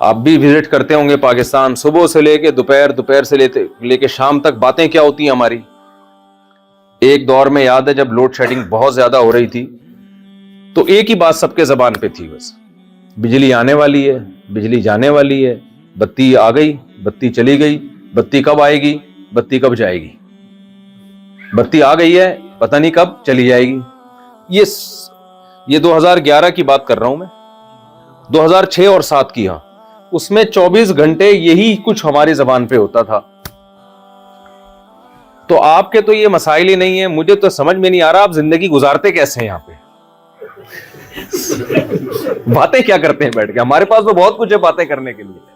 آپ بھی وزٹ کرتے ہوں گے پاکستان, صبح سے لے کے دوپہر, دوپہر سے لے کے شام تک باتیں کیا ہوتی ہیں ہماری. ایک دور میں یاد ہے جب لوڈ شیڈنگ بہت زیادہ ہو رہی تھی تو ایک ہی بات سب کے زبان پہ تھی بس, بجلی آنے والی ہے, بجلی جانے والی ہے, بتی آ گئی, بتی چلی گئی, بتی کب آئے گی, بتی کب جائے گی, بتی آ گئی ہے پتہ نہیں کب چلی جائے گی. یہ 2011 کی بات کر رہا ہوں میں, 2006 اور 7 کی. ہاں, اس میں 24 گھنٹے یہی کچھ ہماری زبان پہ ہوتا تھا. تو آپ کے تو یہ مسائل ہی نہیں ہیں, مجھے تو سمجھ میں نہیں آ رہا آپ زندگی گزارتے کیسے ہیں یہاں پہ. باتیں کیا کرتے ہیں بیٹھ کے, ہمارے پاس تو بہت کچھ ہے باتیں کرنے کے لیے.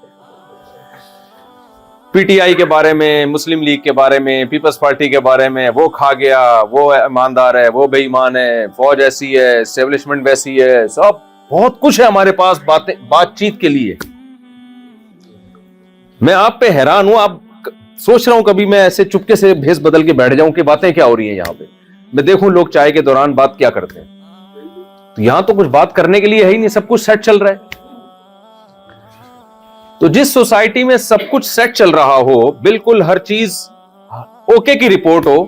پی ٹی آئی کے بارے میں, مسلم لیگ کے بارے میں, پیپلز پارٹی کے بارے میں, وہ کھا گیا, وہ ایماندار ہے, وہ بے ایمان ہے, فوج ایسی ہے, اسٹیبلشمنٹ ویسی ہے, سب بہت کچھ ہے ہمارے پاس بات چیت کے لیے. میں آپ پہ حیران ہوں, آپ سوچ رہا ہوں کبھی میں ایسے چپکے سے بھیس بدل کے بیٹھ جاؤں کہ باتیں کیا ہو رہی ہیں یہاں پہ, میں دیکھوں لوگ چائے کے دوران بات کیا کرتے ہیں. تو یہاں تو کچھ بات کرنے کے لیے ہے ہی نہیں, سب کچھ سیٹ چل رہا ہے. تو جس سوسائٹی میں سب کچھ سیٹ چل رہا ہو, بالکل ہر چیز اوکے کی رپورٹ ہو,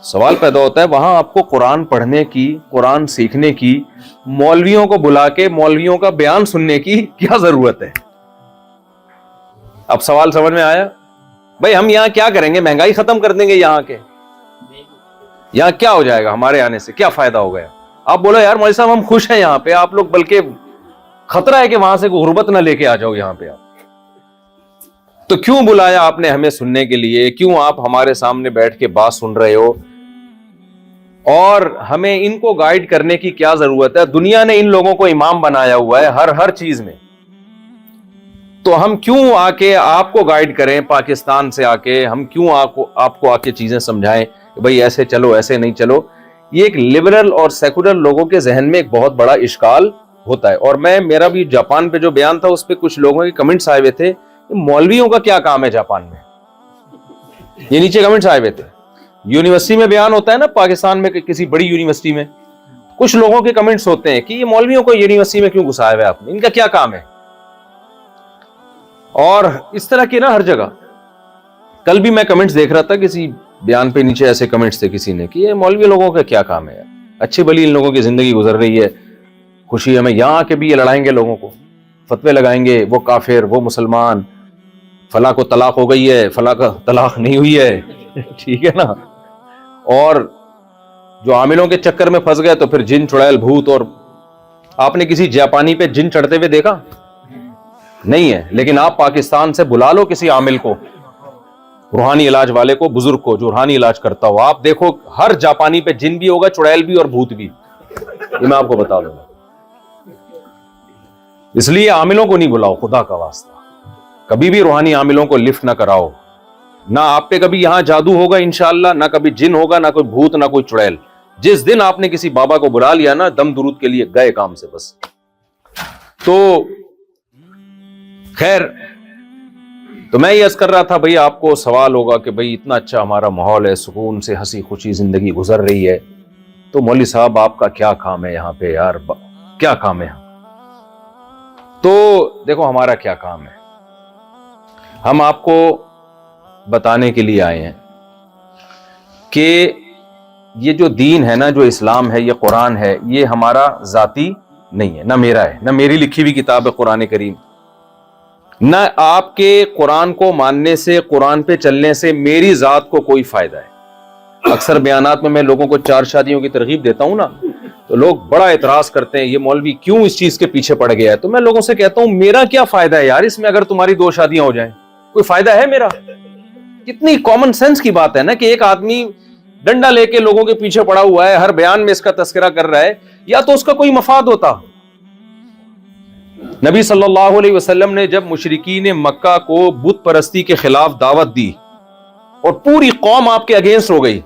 سوال پیدا ہوتا ہے وہاں آپ کو قرآن پڑھنے کی, قرآن سیکھنے کی, مولویوں کو بلا کے مولویوں کا بیان سننے کی کیا ضرورت ہے. اب سوال سمجھ میں آیا بھائی, ہم یہاں کیا کریں گے, مہنگائی ختم کر دیں گے یہاں کے, یہاں کیا ہو جائے گا, ہمارے آنے سے کیا فائدہ ہو گیا. آپ بولو یار مولوی صاحب ہم خوش ہیں یہاں پہ, آپ لوگ بلکہ خطرہ ہے کہ وہاں سے غربت نہ لے کے آ جاؤ یہاں پہ. آپ تو کیوں بلایا آپ نے ہمیں سننے کے لیے, کیوں آپ ہمارے سامنے بیٹھ کے بات سن رہے ہو, اور ہمیں ان کو گائیڈ کرنے کی کیا ضرورت ہے. دنیا نے ان لوگوں کو امام بنایا ہوا ہے ہر چیز میں, تو ہم کیوں آ کے آپ کو گائیڈ کریں, پاکستان سے آ کے ہم کیوں آپ کو آ کے چیزیں سمجھائیں کہ بھئی ایسے چلو ایسے نہیں چلو. یہ ایک لبرل اور سیکولر لوگوں کے ذہن میں ایک بہت بڑا اشکال ہوتا ہے. اور میرا بھی جاپان پہ جو بیان تھا اس پہ کچھ لوگوں کے کمنٹس آئے ہوئے تھے, مولویوں کا کیا کام ہے جاپان میں, یہ نیچے کمنٹس آئے ہوئے تھے. یونیورسٹی میں بیان ہوتا ہے نا پاکستان میں, کسی بڑی یونیورسٹی میں, کچھ لوگوں کے کمنٹس ہوتے ہیں کہ یہ مولویوں کو یونیورسٹی میں کیوں گھسایا ہوا ہے آپ نے, ان کا کیا کام ہے. اور اس طرح کی نا ہر جگہ. کل بھی میں کمنٹس دیکھ رہا تھا, کسی بیان پہ نیچے ایسے کمنٹس تھے کسی نے کہ یہ مولوی لوگوں کا کیا کام ہے, اچھی بلی ان لوگوں کی زندگی گزر رہی ہے, خوشی ہمیں یہاں کے بھی یہ لڑائیں گے لوگوں کو, فتوے لگائیں گے, وہ کافر, وہ مسلمان, فلاں کو طلاق ہو گئی ہے, فلاں کا طلاق نہیں ہوئی ہے, ٹھیک ہے نا. اور جو عاملوں کے چکر میں پھنس گئے تو پھر جن چڑیل بھوت. اور آپ نے کسی جاپانی پہ جن چڑھتے ہوئے دیکھا نہیں ہے, لیکن آپ پاکستان سے بلا لو کسی عامل کو, روحانی علاج والے کو, بزرگ کو جو روحانی علاج کرتا ہو, آپ دیکھو ہر جاپانی پہ جن بھی ہوگا, چڑیل بھی اور بھوت بھی, یہ میں آپ کو بتا دوں گا. اس لیے عاملوں کو نہیں بلاؤ خدا کا واسطہ, کبھی بھی روحانی عاملوں کو لفٹ نہ کراؤ. نہ آپ پہ کبھی یہاں جادو ہوگا انشاءاللہ, نہ کبھی جن ہوگا, نہ کوئی بھوت, نہ کوئی چڑیل. جس دن آپ نے کسی بابا کو بلا لیا نا دم درود کے لیے, گئے کام سے بس. تو خیر, تو میں یہ عرض کر رہا تھا بھئی آپ کو سوال ہوگا کہ بھئی اتنا اچھا ہمارا ماحول ہے, سکون سے ہنسی خوشی زندگی گزر رہی ہے, تو مولوی صاحب آپ کا کیا کام ہے یہاں پہ یار, کیا کام ہے. تو دیکھو ہمارا کیا کام ہے, ہم آپ کو بتانے کے لیے آئے ہیں کہ یہ جو دین ہے نا, جو اسلام ہے, یہ قرآن ہے, یہ ہمارا ذاتی نہیں ہے, نہ میرا ہے, نہ میری لکھی ہوئی کتاب ہے قرآن کریم, نہ آپ کے قرآن کو ماننے سے, قرآن پہ چلنے سے میری ذات کو کوئی فائدہ ہے. اکثر بیانات میں لوگوں کو 4 شادیوں کی ترغیب دیتا ہوں نا, تو لوگ بڑا اعتراض کرتے ہیں یہ مولوی کیوں اس چیز کے پیچھے پڑ گیا ہے. تو میں لوگوں سے کہتا ہوں میرا کیا فائدہ ہے یار اس میں, اگر تمہاری 2 شادیاں ہو جائیں, کوئی فائدہ ہے میرا. کتنی کامن سینس کی بات ہے نا کہ ایک آدمی ڈنڈا لے کے لوگوں کے پیچھے پڑا ہوا ہے, ہر بیان میں اس کا تذکرہ کر رہا ہے, یا تو اس کا کوئی مفاد ہوتا. نبی صلی اللہ علیہ وسلم نے جب مشرکین مکہ کو بت پرستی کے خلاف دعوت دی اور پوری قوم آپ کے اگینسٹ ہو گئی,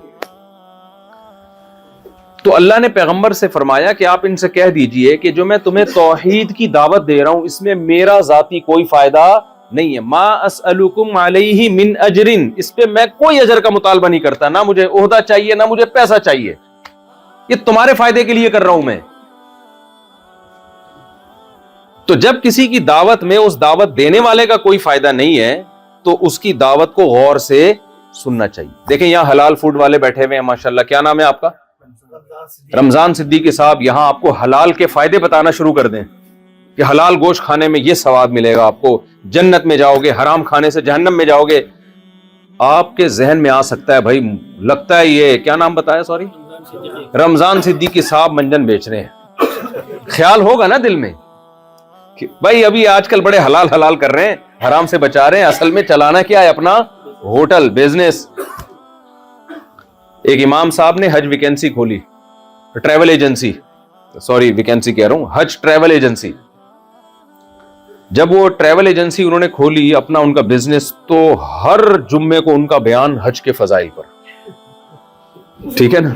تو اللہ نے پیغمبر سے فرمایا کہ آپ ان سے کہہ دیجئے کہ جو میں تمہیں توحید کی دعوت دے رہا ہوں اس میں میرا ذاتی کوئی فائدہ نہیں ہے. ما اسألکم علیہ من اجر, اس پہ میں کوئی اجر کا مطالبہ نہیں کرتا, نہ مجھے عہدہ چاہیے نہ مجھے پیسہ چاہیے, یہ تمہارے فائدے کے لیے کر رہا ہوں میں. تو جب کسی کی دعوت میں اس دعوت دینے والے کا کوئی فائدہ نہیں ہے تو اس کی دعوت کو غور سے سننا چاہیے. دیکھیں یہاں حلال فوڈ والے بیٹھے ہوئے ہیں ماشاءاللہ. کیا نام ہے آپ کا؟ رمضان صدیقی صاحب. یہاں آپ کو حلال کے فائدے بتانا شروع کر دیں کہ حلال گوشت کھانے میں یہ ثواب ملے گا آپ کو, جنت میں جاؤ گے, حرام کھانے سے جہنم میں جاؤ گے. آپ کے ذہن میں آ سکتا ہے بھائی لگتا ہے یہ کیا نام بتایا, سوری, رمضان صدیقی صاحب منجن بیچ رہے ہیں. خیال ہوگا نا دل میں کہ بھائی ابھی آج کل بڑے حلال کر رہے ہیں, حرام سے بچا رہے ہیں, اصل میں چلانا کیا ہے اپنا ہوٹل بزنس. ایک امام صاحب نے حج ویکینسی کھولی, ٹریول ایجنسی, سوری ویکینسی کہہ رہا ہوں, حج ٹریول ایجنسی. جب وہ ٹریول ایجنسی انہوں نے کھولی اپنا ان کا بزنس, تو ہر جمعے کو ان کا بیان حج کے فضائل پر, ٹھیک ہے نا.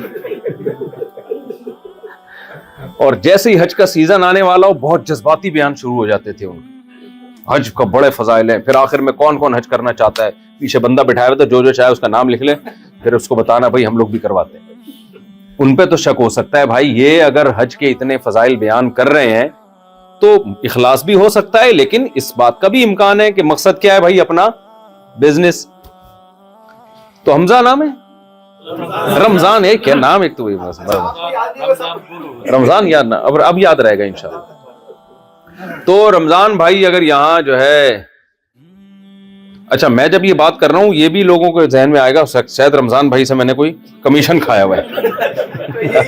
اور جیسے ہی حج کا سیزن آنے والا ہو بہت جذباتی بیان شروع ہو جاتے تھے ان کے, حج کا بڑے فضائل ہیں. پھر آخر میں کون کون حج کرنا چاہتا ہے, پیچھے بندہ بٹھایا ہوا تو جو چاہے اس کا نام لکھ لے, پھر اس کو بتانا بھائی ہم لوگ بھی کرواتے ہیں. ان پہ تو شک ہو سکتا ہے بھائی یہ اگر حج کے اتنے فضائل بیان کر رہے ہیں تو اخلاص بھی ہو سکتا ہے, لیکن اس بات کا بھی امکان ہے کہ مقصد کیا ہے بھائی اپنا بزنس. تو حمزہ نام ہے, رمضان ہے کیا نام, ایک تو رمضان یاد نہ, اب یاد رہے گا انشاءاللہ. تو رمضان بھائی اگر یہاں جو ہے, اچھا میں جب یہ بات کر رہا ہوں یہ بھی لوگوں کو ذہن میں آئے گا شاید رمضان بھائی سے میں نے کوئی کمیشن کھایا ہوا ہے.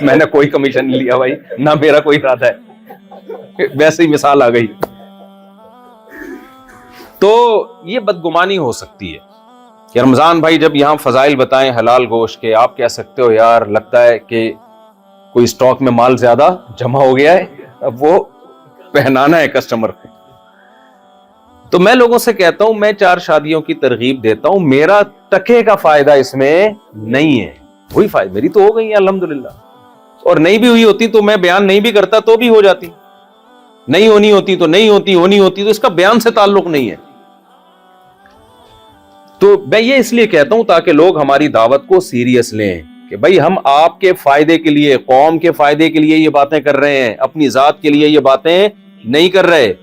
میں نے کوئی کمیشن نہیں لیا بھائی, نہ میرا کوئی ارادہ ہے, ویسے ہی مثال آ گئی. تو یہ بدگمانی ہو سکتی ہے کہ رمضان بھائی جب یہاں فضائل بتائیں حلال گوشت کے, آپ کہہ سکتے ہو یار لگتا ہے کہ کوئی سٹاک میں مال زیادہ جمع ہو گیا ہے, اب وہ پہنانا ہے کسٹمر کو. تو میں لوگوں سے کہتا ہوں میں 4 شادیوں کی ترغیب دیتا ہوں, میرا ٹکے کا فائدہ اس میں نہیں ہے. وہی فائدہ میری تو ہو گئی ہے الحمدللہ, اور نہیں بھی ہوئی ہوتی تو میں بیان نہیں بھی کرتا تو بھی ہو جاتی, نہیں ہونی ہوتی تو نہیں ہوتی, ہونی ہوتی تو اس کا بیان سے تعلق نہیں ہے. تو میں یہ اس لیے کہتا ہوں تاکہ لوگ ہماری دعوت کو سیریس لیں کہ بھائی ہم آپ کے فائدے کے لیے, قوم کے فائدے کے لیے یہ باتیں کر رہے ہیں, اپنی ذات کے لیے یہ باتیں نہیں کر رہے.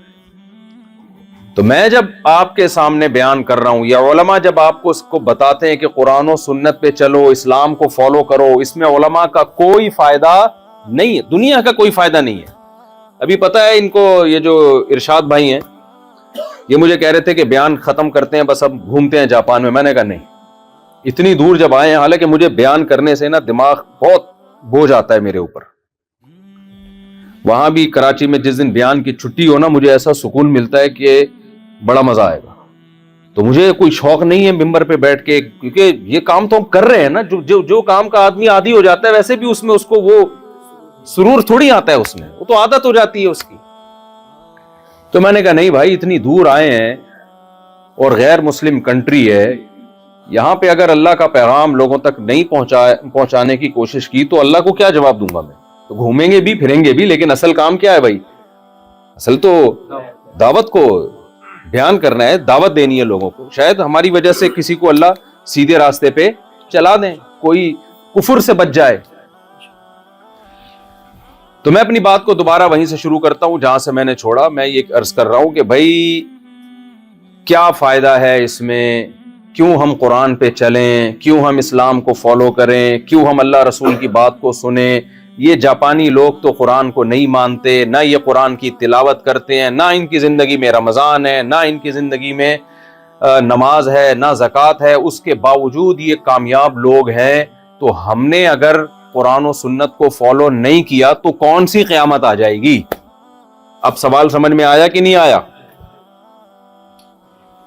تو میں جب آپ کے سامنے بیان کر رہا ہوں یا علماء جب آپ کو اس کو بتاتے ہیں کہ قرآن و سنت پہ چلو, اسلام کو فالو کرو, اس میں علماء کا کوئی فائدہ نہیں ہے, دنیا کا کوئی فائدہ نہیں ہے. ابھی پتہ ہے ان کو یہ جو ارشاد بھائی ہیں یہ مجھے کہہ رہے تھے کہ بیان ختم کرتے ہیں بس اب گھومتے ہیں جاپان میں. میں نے کہا نہیں, اتنی دور جب آئے ہیں, حالانکہ مجھے بیان کرنے سے نا دماغ بہت بوجھ آتا ہے میرے اوپر. وہاں بھی کراچی میں جس دن بیان کی چھٹی ہو نا مجھے ایسا سکون ملتا ہے کہ بڑا مزہ آئے گا. تو مجھے کوئی شوق نہیں ہے ممبر پہ بیٹھ کے, کیونکہ یہ کام تو ہم کر رہے ہیں نا, جو کام کا آدمی عادی ہو جاتا ہے ویسے بھی اس میں اس کو وہ سرور تھوڑی آتا ہے, اس میں وہ تو عادت ہو جاتی ہے اس کی. تو میں نے کہا نہیں بھائی اتنی دور آئے ہیں اور غیر مسلم کنٹری ہے, یہاں پہ اگر اللہ کا پیغام لوگوں تک نہیں پہنچانے کی کوشش کی تو اللہ کو کیا جواب دوں گا میں. تو گھومیں گے بھی پھریں گے بھی, لیکن اصل کام کیا ہے بھائی, اصل تو دعوت کو بیان کرنا ہے, دعوت دینی ہے لوگوں کو. شاید ہماری وجہ سے کسی کو اللہ سیدھے راستے پہ چلا دیں, کوئی کفر سے بچ جائے. تو میں اپنی بات کو دوبارہ وہیں سے شروع کرتا ہوں جہاں سے میں نے چھوڑا. میں یہ عرض کر رہا ہوں کہ بھائی کیا فائدہ ہے اس میں, کیوں ہم قرآن پہ چلیں, کیوں ہم اسلام کو فالو کریں, کیوں ہم اللہ رسول کی بات کو سنیں. یہ جاپانی لوگ تو قرآن کو نہیں مانتے, نہ یہ قرآن کی تلاوت کرتے ہیں, نہ ان کی زندگی میں رمضان ہے, نہ ان کی زندگی میں نماز ہے, نہ زکوٰۃ ہے, اس کے باوجود یہ کامیاب لوگ ہیں. تو ہم نے اگر قرآن و سنت کو فالو نہیں کیا تو کون سی قیامت آ جائے گی. اب سوال سمجھ میں آیا کہ نہیں آیا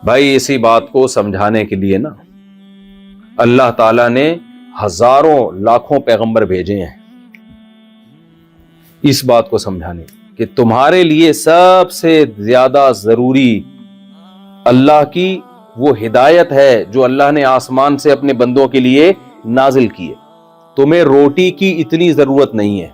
بھائی؟ اسی بات کو سمجھانے کے لیے نا اللہ تعالیٰ نے ہزاروں لاکھوں پیغمبر بھیجے ہیں, اس بات کو سمجھانے کہ تمہارے لیے سب سے زیادہ ضروری اللہ کی وہ ہدایت ہے جو اللہ نے آسمان سے اپنے بندوں کے لیے نازل کی ہے. تمہیں روٹی کی اتنی ضرورت نہیں ہے,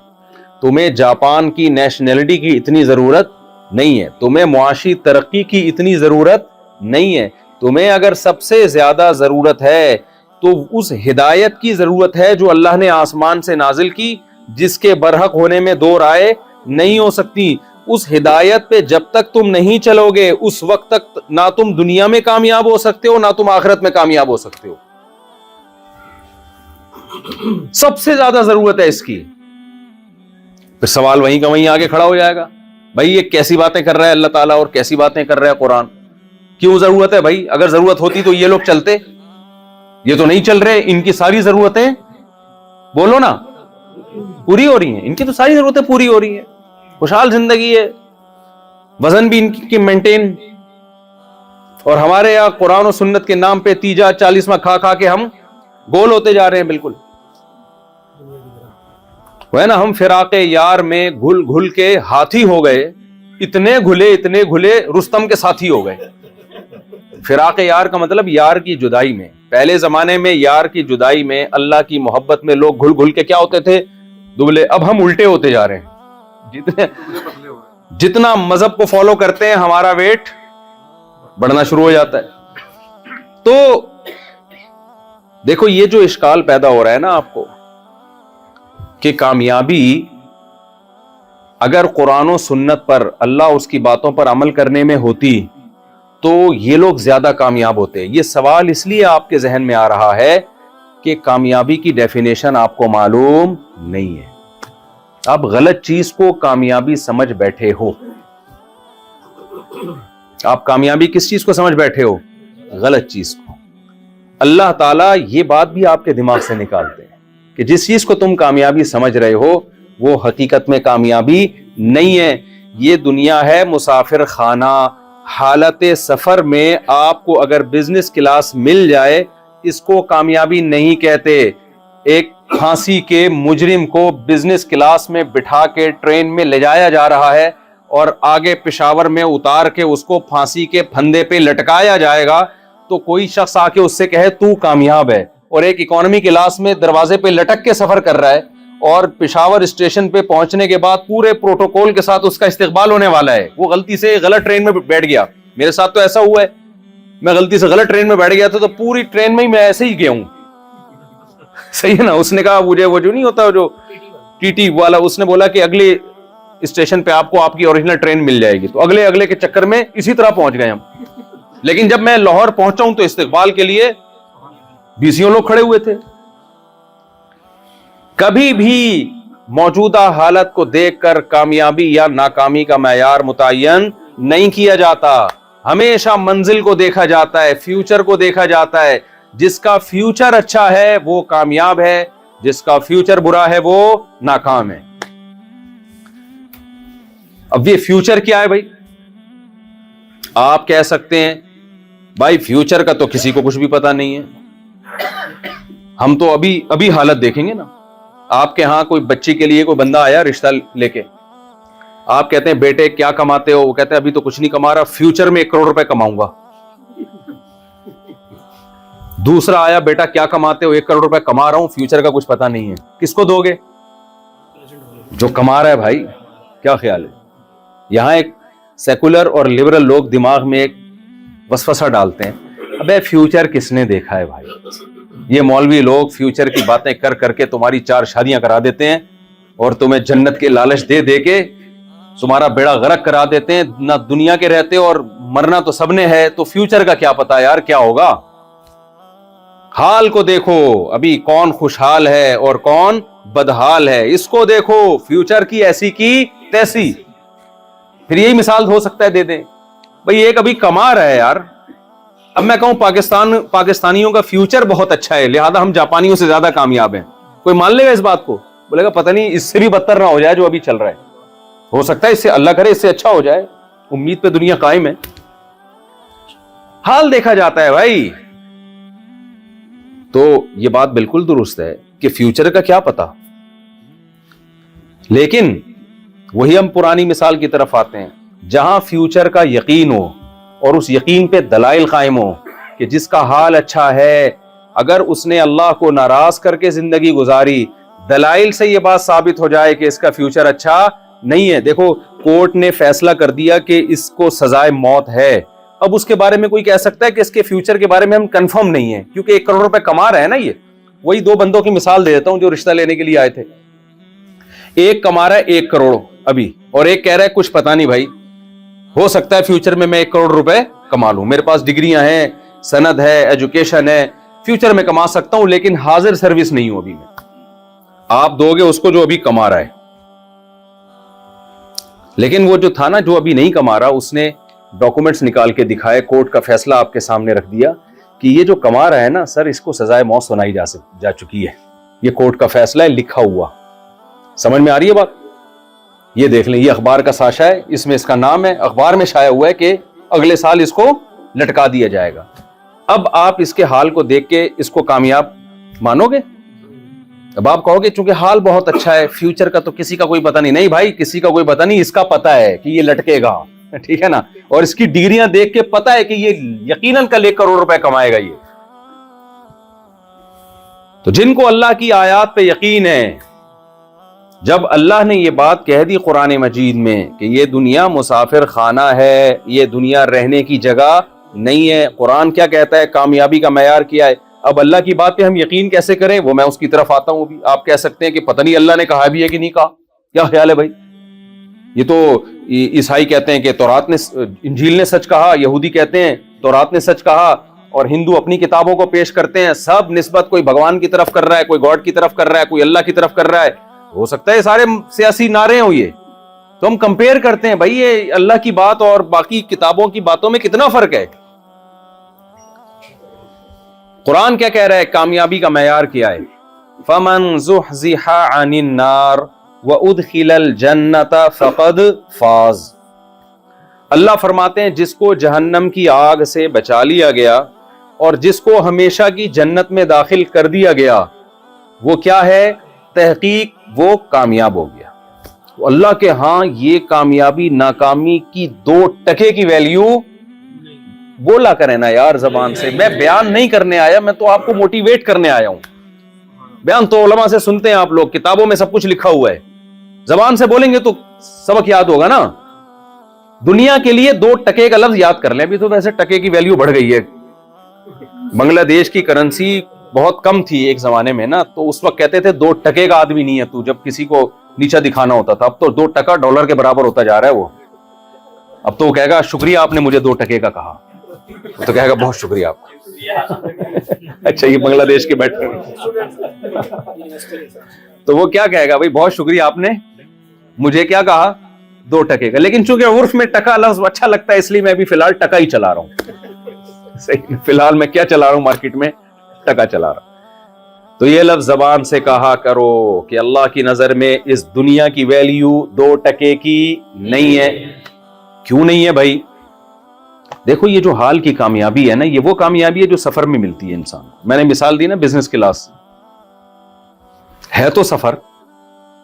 تمہیں جاپان کی نیشنلٹی کی اتنی ضرورت نہیں ہے, تمہیں معاشی ترقی کی اتنی ضرورت نہیں ہے. تمہیں اگر سب سے زیادہ ضرورت ہے تو اس ہدایت کی ضرورت ہے جو اللہ نے آسمان سے نازل کی, جس کے برحق ہونے میں دو رائے نہیں ہو سکتی. اس ہدایت پہ جب تک تم نہیں چلو گے اس وقت تک نہ تم دنیا میں کامیاب ہو سکتے ہو نہ تم آخرت میں کامیاب ہو سکتے ہو. سب سے زیادہ ضرورت ہے اس کی. پھر سوال وہیں کا وہیں آگے کھڑا ہو جائے گا, بھائی یہ کیسی باتیں کر رہا ہے اللہ تعالیٰ اور کیسی باتیں کر رہا ہے قرآن. کیوں ضرورت ہے بھائی؟ اگر ضرورت ہوتی تو یہ لوگ چلتے, یہ تو نہیں چل رہے. ان کی ساری ضرورتیں بولو نا پوری ہو رہی ہیں, ان کی تو ساری ضرورتیں پوری ہو رہی ہیں, خوشحال زندگی ہے, وزن بھی ان کی مینٹین. اور ہمارے یہاں قرآن و سنت کے نام پہ 30-40 کھا کھا کے ہم گول ہوتے جا رہے ہیں. بالکل وہ ہے نا, ہم فراق یار میں گھل گھل کے ہاتھی ہو گئے, اتنے گھلے رستم کے ساتھی ہو گئے. فراق یار کا مطلب یار کی جدائی میں. پہلے زمانے میں یار کی جدائی میں اللہ کی محبت میں لوگ گھل گھل کے کیا ہوتے تھے؟ دبلے. اب ہم الٹے ہوتے جا رہے ہیں. جتنا مذہب کو فالو کرتے ہیں ہمارا ویٹ بڑھنا شروع ہو جاتا ہے. تو دیکھو یہ جو اشکال پیدا ہو رہا ہے نا آپ کو کہ کامیابی اگر قرآن و سنت پر اللہ اس کی باتوں پر عمل کرنے میں ہوتی تو یہ لوگ زیادہ کامیاب ہوتے. یہ سوال اس لیے آپ کے ذہن میں آ رہا ہے کہ کامیابی کی ڈیفینیشن آپ کو معلوم نہیں ہے. آپ غلط چیز کو کامیابی سمجھ بیٹھے ہو. آپ کامیابی کس چیز کو سمجھ بیٹھے ہو؟ غلط چیز کو. اللہ تعالیٰ یہ بات بھی آپ کے دماغ سے نکالتے ہیں کہ جس چیز کو تم کامیابی سمجھ رہے ہو وہ حقیقت میں کامیابی نہیں ہے. یہ دنیا ہے مسافر خانہ. حالت سفر میں آپ کو اگر بزنس کلاس مل جائے اس کو کامیابی نہیں کہتے. ایک پھانسی کے مجرم کو بزنس کلاس میں بٹھا کے ٹرین میں لے جایا جا رہا ہے اور آگے پشاور میں اتار کے اس کو پھانسی کے پھندے پہ لٹکایا جائے گا تو کوئی شخص آ کے اس سے کہے تو کامیاب ہے. اور ایک اکانومی کلاس میں دروازے پہ لٹک کے سفر کر رہا ہے اور پشاور اسٹیشن پہ پہنچنے کے بعد پورے پروٹوکول کے ساتھ اس کا استقبال ہونے والا ہے. وہ غلطی سے غلط ٹرین میں بیٹھ گیا. میرے ساتھ تو ایسا ہوا ہے, میں غلطی سے غلط ٹرین میں بیٹھ گیا تھا تو پوری ٹرین میں ہی میں ایسے ہی گیا ہوں. صحیح ہے نا. اس نے کہا مجھے وہ جو نہیں ہوتا جو ٹی ٹی والا, اس نے بولا کہ اگلے اسٹیشن پہ آپ کو آپ کی اوریجنل ٹرین مل جائے گی. تو اگلے کے چکر میں اسی طرح پہنچ گئے ہم. لیکن جب میں لاہور پہنچا ہوں تو استقبال کے لیے 20 لوگ کھڑے ہوئے تھے. کبھی بھی موجودہ حالت کو دیکھ کر کامیابی یا ناکامی کا معیار متعین نہیں کیا جاتا. ہمیشہ منزل کو دیکھا جاتا ہے, فیوچر کو دیکھا جاتا ہے. جس کا فیوچر اچھا ہے وہ کامیاب ہے, جس کا فیوچر برا ہے وہ ناکام ہے. اب یہ فیوچر کیا ہے بھائی؟ آپ کہہ سکتے ہیں بھائی فیوچر کا تو کسی کو کچھ بھی پتا نہیں ہے. ہم تو ابھی حالت دیکھیں گے نا. آپ کے ہاں کوئی بچی کے لیے کوئی بندہ آیا رشتہ لے کے, آپ کہتے ہیں بیٹے کیا کماتے ہو؟ وہ کہتے ہیں ابھی تو کچھ نہیں کما رہا, فیوچر میں 1 کروڑ روپے کماؤں گا. دوسرا آیا, بیٹا کیا کماتے ہو؟ 1 کروڑ روپے کما رہا ہوں, فیوچر کا کچھ پتا نہیں ہے. کس کو دو گے؟ جو کما رہا ہے. بھائی کیا خیال ہے؟ یہاں ایک سیکولر اور لبرل لوگ دماغ میں ایک وسوسہ ڈالتے ہیں, ابے فیوچر کس نے دیکھا ہے بھائی؟ یہ مولوی لوگ فیوچر کی باتیں کر کر کے تمہاری 4 شادیاں کرا دیتے ہیں اور تمہیں جنت کے لالچ دے دے کے تمہارا بیڑا غرق کرا دیتے ہیں. نہ دنیا کے رہتے اور مرنا تو سب نے ہے, تو فیوچر کا کیا پتا یار کیا ہوگا. حال کو دیکھو, ابھی کون خوشحال ہے اور کون بدحال ہے, اس کو دیکھو. فیوچر کی ایسی کی تیسی. پھر یہی مثال ہو سکتا ہے دے دیں بھئی ایک ابھی کما رہا ہے یار. اب میں کہوں پاکستانیوں کا فیوچر بہت اچھا ہے لہذا ہم جاپانیوں سے زیادہ کامیاب ہیں, کوئی مان لے گا اس بات کو؟ بولے گا پتہ نہیں اس سے بھی بدتر نہ ہو جائے جو ابھی چل رہا ہے. ہو سکتا ہے اس سے, اللہ کرے اس سے اچھا ہو جائے. امید پہ دنیا قائم ہے. حال دیکھا جاتا ہے بھائی. تو یہ بات بالکل درست ہے کہ فیوچر کا کیا پتا, لیکن وہی ہم پرانی مثال کی طرف آتے ہیں جہاں فیوچر کا یقین ہو اور اس یقین پہ دلائل قائم ہو کہ جس کا حال اچھا ہے, اگر اس نے اللہ کو ناراض کر کے زندگی گزاری, دلائل سے یہ بات ثابت ہو جائے کہ اس کا فیوچر اچھا نہیں ہے. دیکھو کورٹ نے فیصلہ کر دیا کہ اس کو سزائے موت ہے. اب اس کے بارے میں کوئی کہہ سکتا ہے کہ اس کے فیوچر کے بارے میں ہم کنفرم نہیں ہیں کیونکہ 1 کروڑ روپے کما رہے ہیں نا. یہ وہی 2 بندوں کی مثال دے دیتا ہوں جو رشتہ لینے کے لیے آئے تھے. ایک کما رہا ہے 1 کروڑ ابھی, اور ایک کہہ رہا ہے کچھ پتا نہیں بھائی, ہو سکتا ہے فیوچر میں 1 کروڑ روپے کما لوں, میرے پاس ڈگریاں ہیں, سند ہے, ایجوکیشن ہے, فیوچر میں کما سکتا ہوں, لیکن حاضر سروس نہیں ہوں ابھی میں. آپ دو گے اس کو جو ابھی کما رہا ہے, لیکن وہ جو تھا نا جو ابھی نہیں کما رہا, اس نے ڈاکومنٹس نکال کے دکھائے, کورٹ کا فیصلہ آپ کے سامنے رکھ دیا کہ یہ جو کما رہا ہے نا سر, اس کو سزائے موت سنائی جا چکی ہے, یہ کورٹ کا فیصلہ ہے لکھا ہوا. سمجھ میں آ رہی ہے بات؟ یہ دیکھ لیں, یہ اخبار کا ساشا ہے, اس میں اس کا نام ہے, اخبار میں شائع ہوا ہے کہ اگلے سال اس کو لٹکا دیا جائے گا. اب آپ اس کے حال کو دیکھ کے اس کو کامیاب مانو گے؟ اب آپ کہو گے چونکہ حال بہت اچھا ہے, فیوچر کا تو کسی کا کوئی پتہ نہیں. نہیں بھائی, کسی کا کوئی پتہ نہیں, اس کا پتہ ہے کہ یہ لٹکے گا, ٹھیک ہے نا, اور اس کی ڈگریاں دیکھ کے پتہ ہے کہ یہ یقیناً کل 1 کروڑ روپے کمائے گا. یہ تو جن کو اللہ کی آیات پہ یقین ہے, جب اللہ نے یہ بات کہہ دی قرآن مجید میں کہ یہ دنیا مسافر خانہ ہے, یہ دنیا رہنے کی جگہ نہیں ہے. قرآن کیا کہتا ہے, کامیابی کا معیار کیا ہے. اب اللہ کی بات پہ ہم یقین کیسے کریں, وہ میں اس کی طرف آتا ہوں. بھی آپ کہہ سکتے ہیں کہ پتہ نہیں اللہ نے کہا بھی ہے کہ نہیں کہا, کیا خیال ہے بھائی؟ یہ تو عیسائی کہتے ہیں کہ تورات نے, انجیل نے سچ کہا, یہودی کہتے ہیں تورات نے سچ کہا, اور ہندو اپنی کتابوں کو پیش کرتے ہیں, سب نسبت کوئی بھگوان کی طرف کر رہا ہے, کوئی گاڈ کی طرف کر رہا ہے, کوئی اللہ کی طرف کر رہا ہے. ہو سکتا ہے سارے سیاسی نعرے ہوں یہ, تو ہم کمپیئر کرتے ہیں بھائی یہ اللہ کی بات اور باقی کتابوں کی باتوں میں کتنا فرق ہے. قرآن کیا کہہ رہا ہے, کامیابی کا معیار کیا ہے؟ فَمَنْ زُحْزِحَ عَنِ النَّارِ وَأُدْخِلَ الْجَنَّةَ فَقَدْ فَازَ. اللہ فرماتے ہیں جس کو جہنم کی آگ سے بچا لیا گیا اور جس کو ہمیشہ کی جنت میں داخل کر دیا گیا, وہ کیا ہے؟ تحقیق وہ کامیاب ہو گیا. اللہ کے ہاں یہ کامیابی ناکامی کی 2 ٹکے کی ویلیو بولا کریں نا یار زبان سے. میں بیان نہیں کرنے آیا, میں تو آپ کو موٹیویٹ کرنے آیا ہوں. بیان تو علماء سے سنتے ہیں آپ لوگ, کتابوں میں سب کچھ لکھا ہوا ہے, زبان سے بولیں گے تو سبق یاد ہوگا نا. دنیا کے لیے 2 ٹکے کا لفظ یاد کر لیں. ابھی تو ویسے ٹکے کی ویلیو بڑھ گئی ہے. بنگلہ دیش کی کرنسی بہت کم تھی ایک زمانے میں نا, تو اس وقت کہتے تھے 2 ٹکے کا آدمی نہیں ہے تو, جب کسی کو نیچا دکھانا ہوتا تھا. اب تو 2 ٹکا ڈالر کے برابر ہوتا جا رہا ہے وہ. اب تو وہ کہے گا شکریہ آپ نے مجھے 2 ٹکے کا کہا, تو کہے گا بہت شکریہ آپ کا. اچھا یہ بنگلہ دیش کے بیٹھے تو وہ کیا کہے گا, بھائی بہت شکریہ آپ نے مجھے کیا کہا, 2 ٹکے کا. لیکن چونکہ عرف میں ٹکا لفظ اچھا لگتا ہے, اس لیے میں ابھی فی الحال ٹکا ہی چلا رہا ہوں. صحیح, فی الحال میں کیا چلا رہا ہوں مارکیٹ میں, ٹکا چلا رہا ہوں. تو یہ لفظ زبان سے کہا کرو کہ اللہ کی نظر میں اس دنیا کی ویلیو 2 ٹکے کی نہیں ہے. کیوں نہیں ہے بھائی؟ دیکھو یہ جو حال کی کامیابی ہے نا, یہ وہ کامیابی ہے جو سفر میں ملتی ہے انسان. میں نے مثال دی نا بزنس کلاس, ہے تو سفر,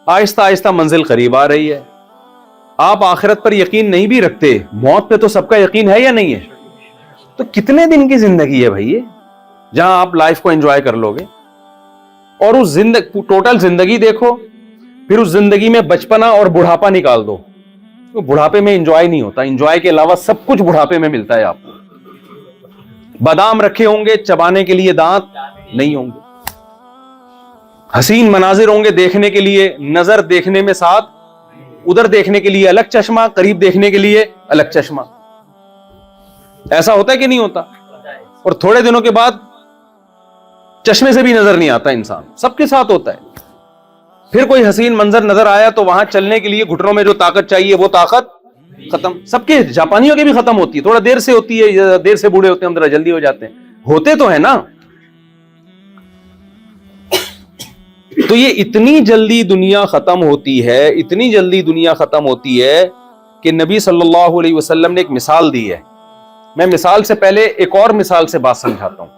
آہستہ آہستہ منزل قریب آ رہی ہے. آپ آخرت پر یقین نہیں بھی رکھتے, موت پہ تو سب کا یقین ہے یا نہیں ہے؟ تو کتنے دن کی زندگی ہے بھائی یہ, جہاں آپ لائف کو انجوائے کر لو گے. اور اس ٹوٹل زندگی دیکھو, پھر اس زندگی میں بچپنا اور بڑھاپا نکال دو. بڑھاپے میں انجوائے نہیں ہوتا, انجوائے کے علاوہ سب کچھ بڑھاپے میں ملتا ہے آپ کو. بادام رکھے ہوں گے, چبانے کے لیے دانت نہیں ہوں گے. حسین مناظر ہوں گے دیکھنے کے لیے, نظر دیکھنے میں ساتھ, ادھر دیکھنے کے لیے الگ چشمہ, قریب دیکھنے کے لیے الگ چشمہ. ایسا ہوتا ہے کہ نہیں ہوتا؟ اور تھوڑے دنوں کے بعد چشمے سے بھی نظر نہیں آتا انسان. سب کے ساتھ ہوتا ہے. پھر کوئی حسین منظر نظر آیا تو وہاں چلنے کے لیے گھٹنوں میں جو طاقت چاہیے وہ طاقت ختم. سب کے, جاپانیوں کے بھی ختم ہوتی ہے, تھوڑا دیر سے ہوتی ہے, دیر سے بوڑھے ہوتے ہیں, ہم ذرا جلدی ہو جاتے ہیں, ہوتے تو ہے نا. تو یہ اتنی جلدی دنیا ختم ہوتی ہے, اتنی جلدی دنیا ختم ہوتی ہے کہ نبی صلی اللہ علیہ وسلم نے ایک مثال دی ہے. میں مثال سے پہلے ایک اور مثال سے بات سمجھاتا ہوں.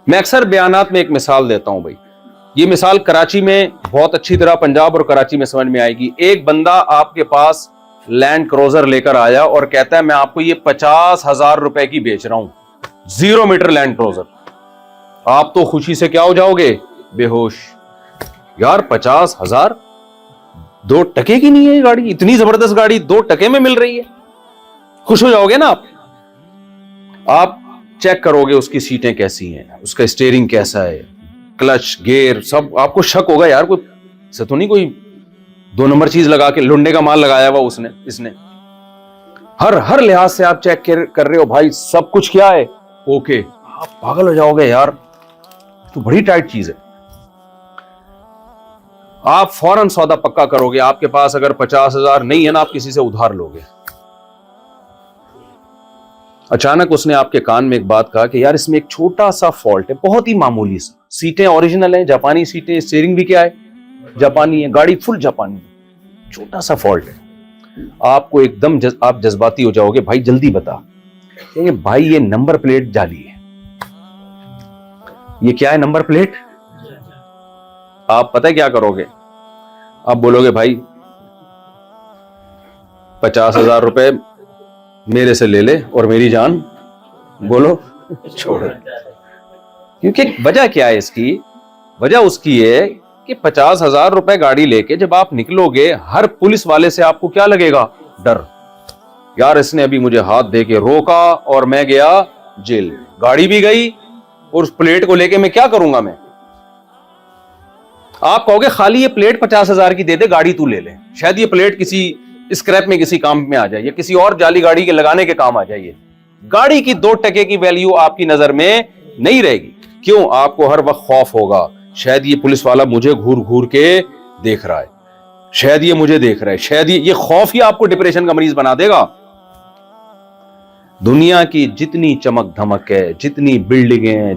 میں اکثر بیانات میں ایک مثال دیتا ہوں بھائی. یہ مثال کراچی میں بہت اچھی طرح, پنجاب اور کراچی میں سمجھ میں آئے گی. ایک بندہ آپ کے پاس لینڈ کروزر لے کر آیا اور کہتا ہے میں آپ کو یہ 50,000 روپے کی بیچ رہا ہوں, 0 میٹر لینڈ کروزر. آپ تو خوشی سے کیا ہو جاؤ گے, بے ہوش. یار 50,000 2 ٹکے کی نہیں ہے یہ گاڑی, اتنی زبردست گاڑی 2 ٹکے میں مل رہی ہے. خوش ہو جاؤ گے نا آپ چیک کرو گے اس کی سیٹیں کیسی ہیں, اس کا اسٹیئرنگ کیسا ہے, کلچ, گیئر, سب آپ کو شک ہوگا یار کوئی سے تو نہیں کوئی 2 نمبر چیز لگا کے لنڈے کا مال لگایا ہوا اس نے ہر لحاظ سے آپ چیک کر رہے ہو بھائی سب کچھ کیا ہے اوکے, آپ پاگل ہو جاؤ گے یار, تو بڑی ٹائٹ چیز ہے. آپ فوراً سودا پکا کرو گے. آپ کے پاس اگر 50,000 نہیں ہے نا, آپ کسی سے ادھار لو گے. اچانک اس نے آپ کے کان میں ایک بات کہا کہ یار اس میں ایک چھوٹا سا فالٹ ہے, بہت ہی معمولی سا, سیٹیں اوریجنل ہیں, جاپانی سیٹیں, اسٹیئرنگ بھی کیا ہے جاپانی ہے, گاڑی فل جاپانی ہے, چھوٹا سا فالٹ ہے. آپ کو ایک دم آپ جذباتی ہو جاؤ گے, بھائی جلدی بتا. کہیں گے بھائی یہ نمبر پلیٹ جعلی ہے. یہ کیا ہے نمبر پلیٹ؟ آپ پتہ کیا کرو گے, آپ بولو گے بھائی 50,000 روپے میرے سے لے لے اور میری جان بولو چھوڑ. کیونکہ وجہ کیا ہے اس کی؟ وجہ اس کی ہے کہ 50,000 روپے گاڑی لے کے جب آپ نکلو گے, ہر پولیس والے سے آپ کو کیا لگے گا؟ ڈر. یار اس نے ابھی مجھے ہاتھ دے کے روکا اور میں گیا جیل, گاڑی بھی گئی اور اس پلیٹ کو لے کے میں کیا کروں گا میں؟ آپ کہو گے خالی یہ پلیٹ 50,000 کی دے دے, گاڑی تو لے لے, شاید یہ پلیٹ کسی اسکریپ میں کسی کام میں آ جائے یا کسی اور جعلی گاڑی کے لگانے کے کام آ جائے. گاڑی کی 2 ٹکے کی ویلیو آپ کی نظر میں نہیں رہے گی. کیوں؟ آپ کو ہر وقت خوف ہوگا, شاید یہ پولیس والا مجھے گھور گھور کے دیکھ رہا ہے, شاید یہ مجھے دیکھ رہا ہے, شاید یہ خوف ہی آپ کو ڈپریشن کا مریض بنا دے گا. دنیا کی جتنی چمک دھمک ہے, جتنی بلڈنگیں,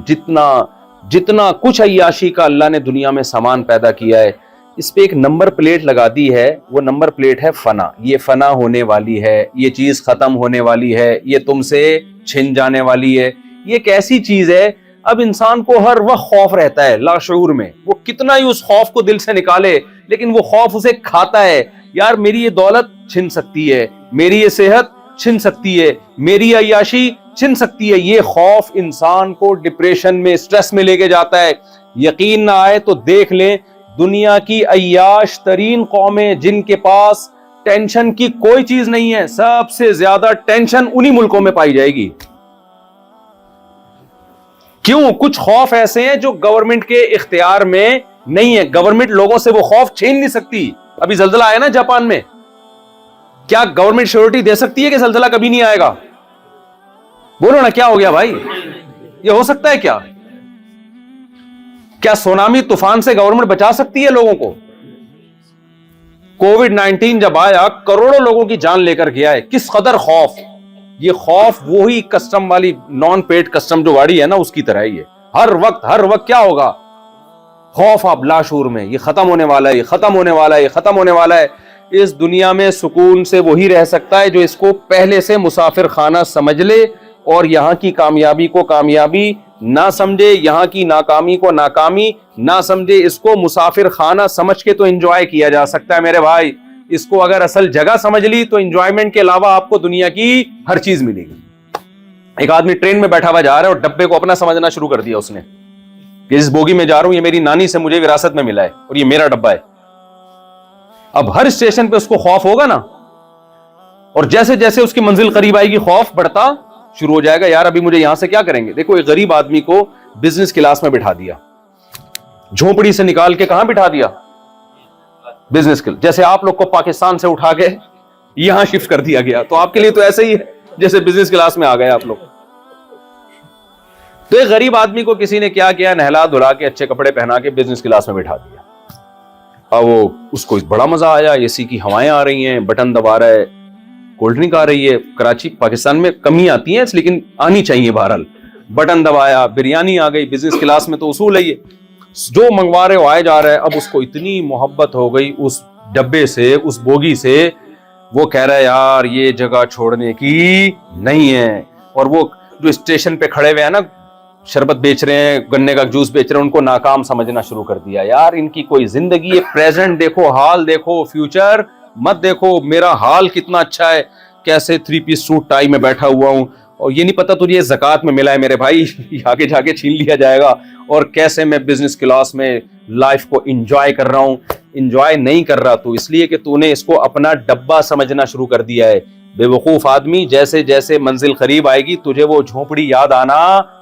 جتنا کچھ عیاشی کا اللہ نے دنیا میں سامان پیدا کیا ہے, اس پہ ایک نمبر پلیٹ لگا دی ہے. وہ نمبر پلیٹ ہے فنا. یہ فنا ہونے والی ہے, یہ چیز ختم ہونے والی ہے, یہ تم سے چھن جانے والی ہے. یہ ایک ایسی چیز ہے, اب انسان کو ہر وقت خوف رہتا ہے لاشعور میں. وہ کتنا ہی اس خوف کو دل سے نکالے لیکن وہ خوف اسے کھاتا ہے. یار میری یہ دولت چھن سکتی ہے, میری یہ صحت چھن سکتی ہے, میری عیاشی چھن سکتی ہے. یہ خوف انسان کو ڈپریشن میں, سٹریس میں لے کے جاتا ہے. یقین نہ آئے تو دیکھ لیں, دنیا کی عیاش ترین قومیں جن کے پاس ٹینشن کی کوئی چیز نہیں ہے, سب سے زیادہ ٹینشن انہی ملکوں میں پائی جائے گی. کیوں؟ کچھ خوف ایسے ہیں جو گورنمنٹ کے اختیار میں نہیں ہے. گورنمنٹ لوگوں سے وہ خوف چھین نہیں سکتی. ابھی زلزلہ آیا نا جاپان میں, کیا گورنمنٹ شیورٹی دے سکتی ہے کہ زلزلہ کبھی نہیں آئے گا؟ بولو نا, کیا ہو گیا بھائی؟ یہ ہو سکتا ہے کیا؟ کیا سونامی طوفان سے گورنمنٹ بچا سکتی ہے لوگوں کو؟ کووڈ-19 جب آیا کروڑوں لوگوں کی جان لے کر گیا ہے. کس قدر خوف. یہ خوف وہی کسٹم والی نان پیڈ کسٹم جو گاڑی ہے نا اس کی طرح ہی ہے. ہر وقت کیا ہوگا؟ خوف. آپ لاشعور میں یہ ختم ہونے والا ہے, یہ ختم ہونے والا ہے, یہ ختم ہونے والا ہے. اس دنیا میں سکون سے وہی رہ سکتا ہے جو اس کو پہلے سے مسافر خانہ سمجھ لے اور یہاں کی کامیابی کو کامیابی نہ سمجھے, یہاں کی ناکامی کو ناکامی نہ سمجھے. اس کو مسافر خانہ سمجھ کے تو انجوائے کیا جا سکتا ہے میرے بھائی. اس کو اگر اصل جگہ سمجھ لی تو انجوائمنٹ کے علاوہ آپ کو دنیا کی ہر چیز ملے گی. ایک آدمی ٹرین میں بیٹھا ہوا جا رہا ہے اور ڈبے کو اپنا سمجھنا شروع کر دیا اس نے کہ اس بوگی میں جا رہا ہوں, یہ میری نانی سے مجھے وراثت میں ملا ہے اور یہ میرا ڈبہ ہے. اب ہر اسٹیشن پہ اس کو خوف ہوگا نا, اور جیسے جیسے اس کی منزل قریب آئے گی خوف بڑھتا شروع ہو جائے گا. یار ابھی مجھے یہاں سے کیا کریں گے؟ دیکھو ایک غریب آدمی کو بزنس کلاس میں بٹھا دیا, جھونپڑی سے نکال کے کہاں بٹھا دیا؟ Business class. جیسے آپ لوگ کو پاکستان سے اٹھا کے یہاں شفٹ کر دیا گیا, تو آپ کے لیے تو ایسے ہی ہے جیسے بزنس کلاس میں آ گئے آپ لوگ. تو ایک غریب آدمی کو کسی نے کیا کیا, نہلا دھلا کے اچھے کپڑے پہنا کے بزنس کلاس میں بٹھا دیا. اور وہ اس کو بڑا مزہ آیا, اے سی کی ہوائیں آ رہی ہیں, بٹن دبا رہا ہے, کولڈ ڈرنک آ رہی ہے. کراچی پاکستان میں کمی آتی ہیں لیکن آنی چاہیے بہرحال. بٹن دبایا, بریانی آ گئی. بزنس کلاس میں تو اصول ہے یہ, جو منگوا رہے ہو آئے جا رہا ہے. اب اس کو اتنی محبت ہو گئی اس ڈبے سے, اس بوگی سے, وہ کہہ رہا ہے یار یہ جگہ چھوڑنے کی نہیں ہے. اور وہ جو اسٹیشن پہ کھڑے ہوئے ہیں نا, شربت بیچ رہے ہیں, گنے کا جوس بیچ رہے ہیں, ان کو ناکام سمجھنا شروع کر دیا. یار ان کی کوئی زندگی ہے, پریزنٹ دیکھو, حال دیکھو, فیوچر مت دیکھو. میرا حال کتنا اچھا ہے, کیسے 3 پیس سوٹ ٹائی میں بیٹھا ہوا ہوں, اور یہ نہیں پتا تجھے زکات میں ملا ہے میرے بھائی, آگے جا کے چھین لیا جائے گا. اور کیسے میں بزنس کلاس میں لائف کو انجوائے کر رہا ہوں. انجوائے نہیں کر رہا تو اس لیے کہ تو نے اس کو اپنا ڈبہ سمجھنا شروع کر دیا ہے. بے وقوف آدمی, جیسے جیسے منزل قریب آئے گی تجھے وہ جھونپڑی یاد آنا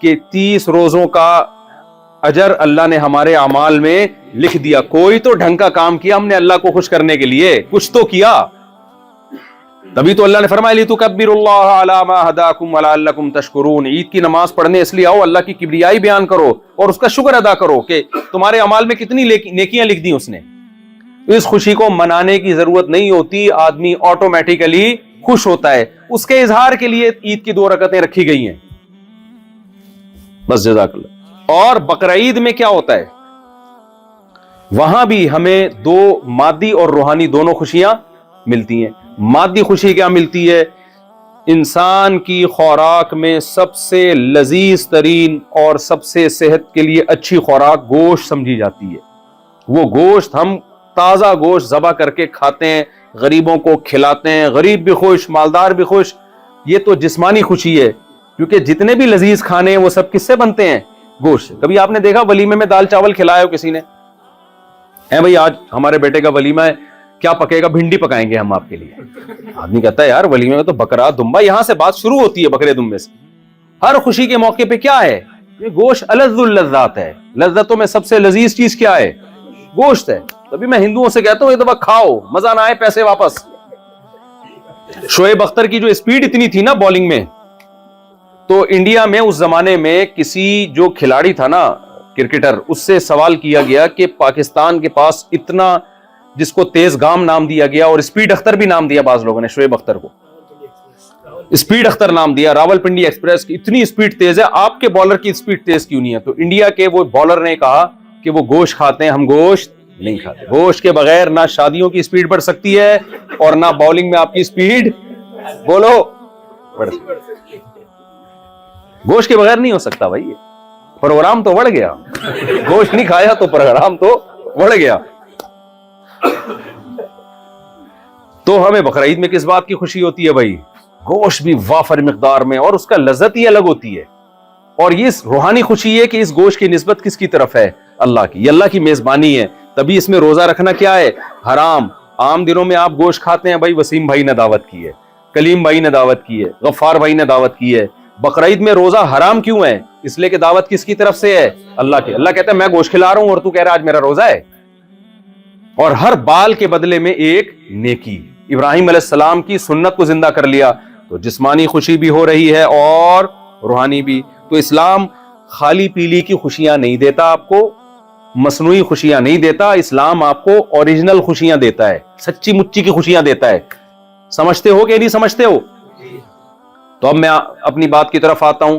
کہ 30 روزوں کا اجر اللہ نے ہمارے اعمال میں لکھ دیا. کوئی تو ڈھنگ کا کام کیا ہم نے اللہ کو خوش کرنے کے لیے, کچھ تو کیا. تبھی تو اللہ نے فرمایا لِتُكَبِّرُوا اللَّهَ عَلَى مَا هَدَاكُمْ وَلَعَلَّكُمْ تَشْكُرُونَ. عید کی نماز پڑھنے اس لیے آؤ, اللہ کی کبریائی بیان کرو اور اس کا شکر ادا کرو کہ تمہارے اعمال میں کتنی نیکیاں لکھ دی اس نے. اس خوشی کو منانے کی ضرورت نہیں ہوتی, آدمی آٹومیٹیکلی خوش ہوتا ہے. اس کے اظہار کے لیے عید کی 2 رکعتیں رکھی گئی ہیں بس. جزاک اللہ. اور بقرعید میں کیا ہوتا ہے, وہاں بھی ہمیں 2 مادی اور روحانی دونوں خوشیاں ملتی ہیں. مادی خوشی کیا ملتی ہے؟ انسان کی خوراک میں سب سے لذیذ ترین اور سب سے صحت کے لیے اچھی خوراک گوشت سمجھی جاتی ہے. وہ گوشت ہم تازہ گوشت ذبح کر کے کھاتے ہیں, غریبوں کو کھلاتے ہیں, غریب بھی خوش, مالدار بھی خوش. یہ تو جسمانی خوشی ہے, کیونکہ جتنے بھی لذیذ کھانے ہیں وہ سب کس سے بنتے ہیں؟ گوشت. کبھی آپ نے دیکھا ولیمے میں دال چاول کھلایا ہو کسی نے؟ بھائی آج ہمارے بیٹے کا ولیمہ ہے, کیا پکے گا؟ بھنڈی پکائیں گے ہم آپ کے لیے. آدمی کہتا ہے یار ولیمے میں تو بکرا دمبا, یہاں سے بات شروع ہوتی ہے بکرے دمبے سے. ہر خوشی کے موقع پہ کیا ہے؟ یہ گوشت الذ اللذات ہے. لذتوں میں سب سے لذیذ چیز کیا ہے؟ گوشت ہے. تبھی میں ہندوؤں سے کہتا ہوں ایک دفعہ کھاؤ, مزہ نہ آئے پیسے واپس. شعیب اختر کی جو اسپیڈ اتنی تھی نا بالنگ میں, تو انڈیا میں اس زمانے میں کسی جو کھلاڑی تھا نا کرکٹر, اس سے سوال کیا گیا کہ پاکستان کے پاس اتنا, جس کو تیز گام نام دیا گیا اور اسپیڈ اختر بھی نام دیا بعض لوگوں نے, شعیب اختر کو اسپیڈ اختر نام دیا, راول پنڈی ایکسپریس کی اتنی اسپیڈ تیز ہے, آپ کے بالر کی اسپیڈ تیز کیوں نہیں ہے؟ تو انڈیا کے وہ بالر نے کہا کہ وہ گوشت کھاتے ہیں, ہم گوشت نہیں کھاتے. گوشت کے بغیر نہ شادیوں کی اسپیڈ بڑھ سکتی ہے اور نہ بالنگ میں آپ کی اسپیڈ بولو بڑھ سکتی. گوشت کے بغیر نہیں ہو سکتا بھائی. پروگرام تو بڑھ گیا, گوشت نہیں کھایا تو پروگرام تو بڑھ گیا. تو ہمیں بقرعید میں کس بات کی خوشی ہوتی ہے بھائی؟ گوشت بھی وافر مقدار میں, اور اس کا لذت ہی الگ ہوتی ہے. اور یہ روحانی خوشی ہے کہ اس گوشت کی نسبت کس کی طرف ہے؟ اللہ کی. یہ اللہ کی میزبانی ہے. تبھی اس میں روزہ رکھنا کیا ہے؟ حرام. عام دنوں میں آپ گوشت کھاتے ہیں, بھائی وسیم بھائی نے دعوت کی ہے, کلیم بھائی نے دعوت کی ہے, غفار بھائی نے دعوت کی ہے. بقرعید میں روزہ حرام کیوں ہے؟ اس لیے کہ دعوت کس کی طرف سے ہے؟ اللہ کی. اللہ کہتا ہے میں گوشت کھلا رہا ہوں اور تو کہہ رہا آج میرا روزہ ہے. اور ہر بال کے بدلے میں ایک نیکی. ابراہیم علیہ السلام کی سنت کو زندہ کر لیا, تو جسمانی خوشی بھی ہو رہی ہے اور روحانی بھی. تو اسلام خالی پیلی کی خوشیاں نہیں دیتا آپ کو, مصنوعی خوشیاں نہیں دیتا. اسلام آپ کو اوریجنل خوشیاں دیتا ہے, سچی مچی کی خوشیاں دیتا ہے. سمجھتے ہو کہ نہیں سمجھتے ہو؟ تو اب میں اپنی بات کی طرف آتا ہوں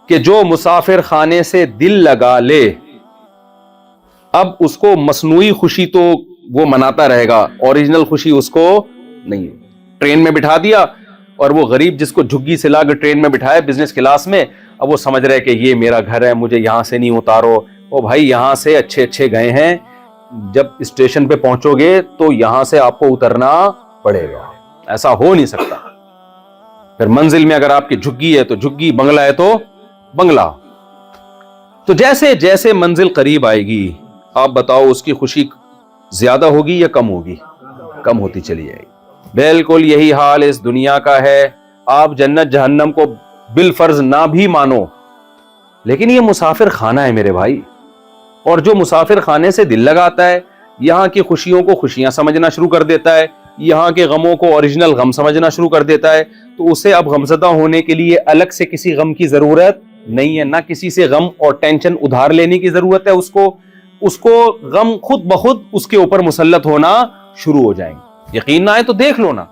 کہ جو مسافر خانے سے دل لگا لے, اب اس کو مصنوعی خوشی تو وہ مناتا رہے گا, اوریجنل خوشی اس کو نہیں. ٹرین میں بٹھا دیا اور وہ غریب جس کو جھگی سے لا کے ٹرین میں بٹھایا بزنس کلاس میں, اب وہ سمجھ رہے کہ یہ میرا گھر ہے, مجھے یہاں سے نہیں اتارو. او بھائی یہاں سے اچھے اچھے گئے ہیں, جب اسٹیشن پہ پہنچو گے تو یہاں سے آپ کو اترنا پڑے گا. ایسا ہو نہیں سکتا. پھر منزل میں اگر آپ کی جھگی ہے تو جھگی, بنگلہ ہے تو بنگلہ. تو جیسے جیسے منزل قریب آئے گی, آپ بتاؤ اس کی خوشی زیادہ ہوگی یا کم ہوگی؟ کم ہوتی چلی جائے گی. بالکل یہی حال اس دنیا کا ہے. آپ جنت جہنم کو بالفرض نہ بھی مانو, لیکن یہ مسافر خانہ ہے میرے بھائی. اور جو مسافر خانے سے دل لگاتا ہے, یہاں کی خوشیوں کو خوشیاں سمجھنا شروع کر دیتا ہے, یہاں کے غموں کو اوریجنل غم سمجھنا شروع کر دیتا ہے, تو اسے اب غمزدہ ہونے کے لیے الگ سے کسی غم کی ضرورت نہیں ہے. نہ کسی سے غم اور ٹینشن ادھار لینے کی ضرورت ہے. اس کو غم خود بخود اس کے اوپر مسلط ہونا شروع ہو جائیں گے. یقین نہ آئے تو دیکھ لو نا,